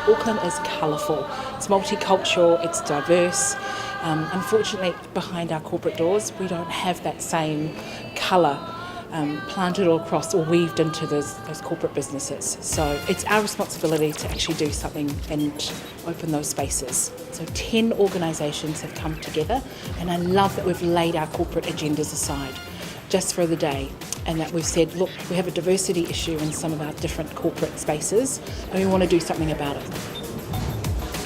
Auckland is colourful, it's multicultural, it's diverse. Unfortunately, behind our corporate doors, we don't have that same colour planted all across or weaved into those corporate businesses. So it's our responsibility to actually do something and open those spaces. So 10 organisations have come together, and I love that we've laid our corporate agendas aside just for the day, and that we've said, look, we have a diversity issue in some of our different corporate spaces, and we want to do something about it.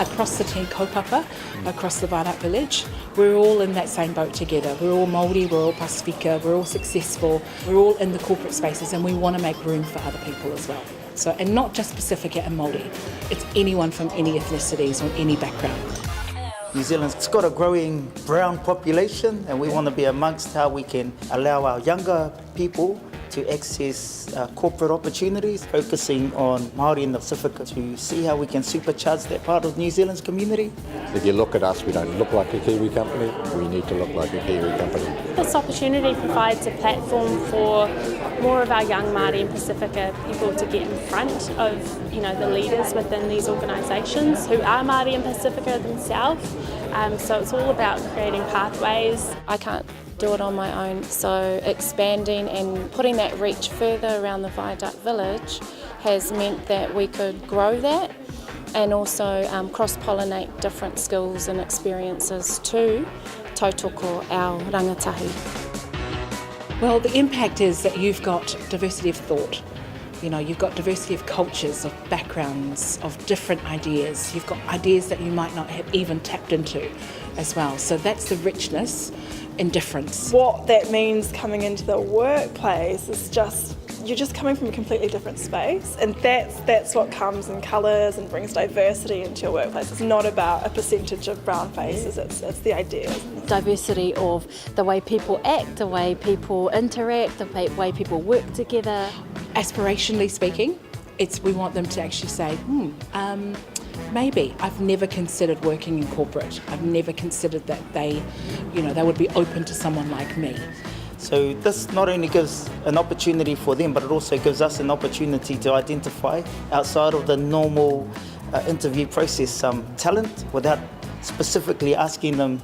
Across the 10 kaupapa, across the Vānak village, we're all in that same boat together. We're all Māori, we're all Pasifika, we're all successful, we're all in the corporate spaces, and we want to make room for other people as well. So, and not just Pasifika and Māori, it's anyone from any ethnicities or any background. New Zealand's got a growing brown population, and we want to be amongst how we can allow our younger people to access corporate opportunities, focusing on Māori and the Pasifika to see how we can supercharge that part of New Zealand's community. If you look at us, we don't look like a Kiwi company. We need to look like a Kiwi company. This opportunity provides a platform for more of our young Māori and Pasifika people to get in front of, the leaders within these organisations who are Māori and Pasifika themselves. So it's all about creating pathways. I can't do it on my own, so expanding and putting that reach further around the Viaduct village has meant that we could grow that and also cross-pollinate different skills and experiences to tautoko our rangatahi. Well, the impact is that you've got diversity of thought. You've got diversity of cultures, of backgrounds, of different ideas. You've got ideas that you might not have even tapped into as well. So that's the richness and difference. What that means coming into the workplace is you're just coming from a completely different space, and that's what comes in colours and brings diversity into your workplace. It's not about a percentage of brown faces, it's the ideas. Diversity of the way people act, the way people interact, the way people work together. Aspirationally speaking, we want them to actually say, maybe I've never considered working in corporate. I've never considered that they would be open to someone like me. So this not only gives an opportunity for them, but it also gives us an opportunity to identify outside of the normal interview process some talent without specifically asking them,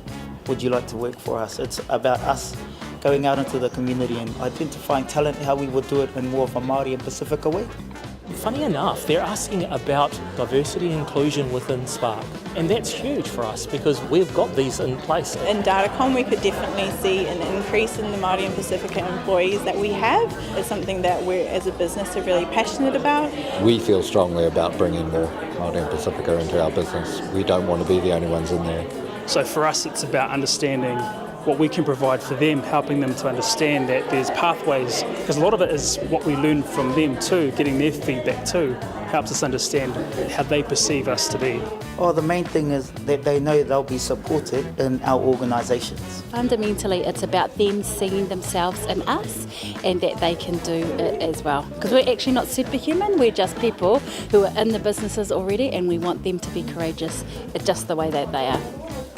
would you like to work for us? It's about us going out into the community and identifying talent, how we would do it in more of a Māori and Pasifika way. Funny enough, they're asking about diversity and inclusion within Spark, and that's huge for us because we've got these in place. In datacom, we could definitely see an increase in the Māori and Pasifika employees that we have. It's something that we as a business are really passionate about. We feel strongly about bringing more Māori and Pasifika into our business. We don't want to be the only ones in there. So for us, it's about understanding what we can provide for them, helping them to understand that there's pathways, because a lot of it is what we learn from them too, getting their feedback too, helps us understand how they perceive us to be. The main thing is that they know they'll be supported in our organisations. Fundamentally, it's about them seeing themselves in us and that they can do it as well. Because we're actually not superhuman, we're just people who are in the businesses already, and we want them to be courageous just the way that they are.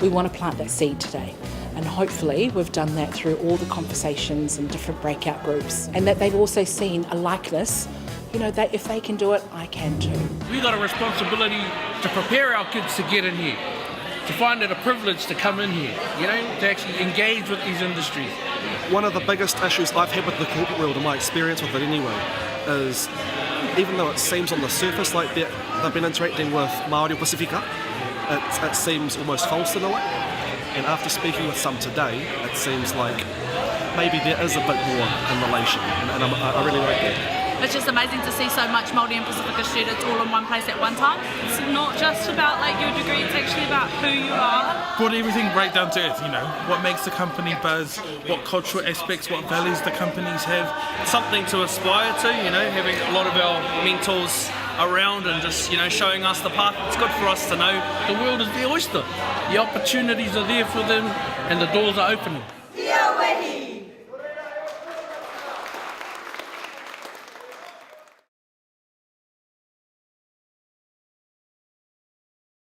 We want to plant that seed today. And hopefully we've done that through all the conversations and different breakout groups, and that they've also seen a likeness, that if they can do it, I can too. We've got a responsibility to prepare our kids to get in here, to find it a privilege to come in here, to actually engage with these industries. One of the biggest issues I've had with the corporate world, in my experience with it anyway, is even though it seems on the surface like they've been interacting with Māori Pasifika, it seems almost false in a way. And after speaking with some today, it seems like maybe there is a bit more in relation, and I really like that. It's just amazing to see so much Māori and Pasifika students all in one place at one time. It's not just about your degree, it's actually about who you are. Brought everything right down to earth, what makes the company buzz, what cultural aspects, what values the companies have. Something to aspire to, having a lot of our mentors around and just showing us the path. It's good for us to know the world is their oyster. The opportunities are there for them and the doors are opening.